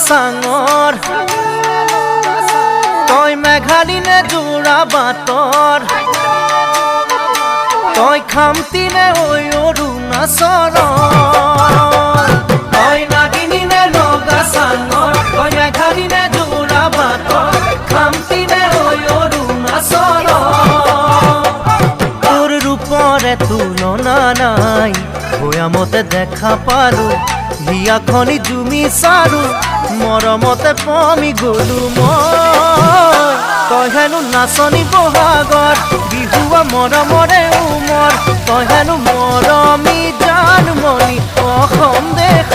চাঙৰ তই মেঘালিনে যোৰা বাটৰ তই খামতিনে ঐ অৰুণাচলৰ তই নাগিনীনে লগা চাঙৰ তই মেঘালিনে যোৰা বাটৰ খামতিনে ঐ অৰুণাচলৰ তোৰ ৰূপৰে তুলনা নাই ভৈয়ামতে দেখা পালো হিয়াখনি জুমি চাৰো মৰমতে পমি গলো মই তই হেনো নাচনি বহাগৰ বিহুৱা মৰমৰে উমৰ তই হেনো মৰমী জানমণি অসম দেশ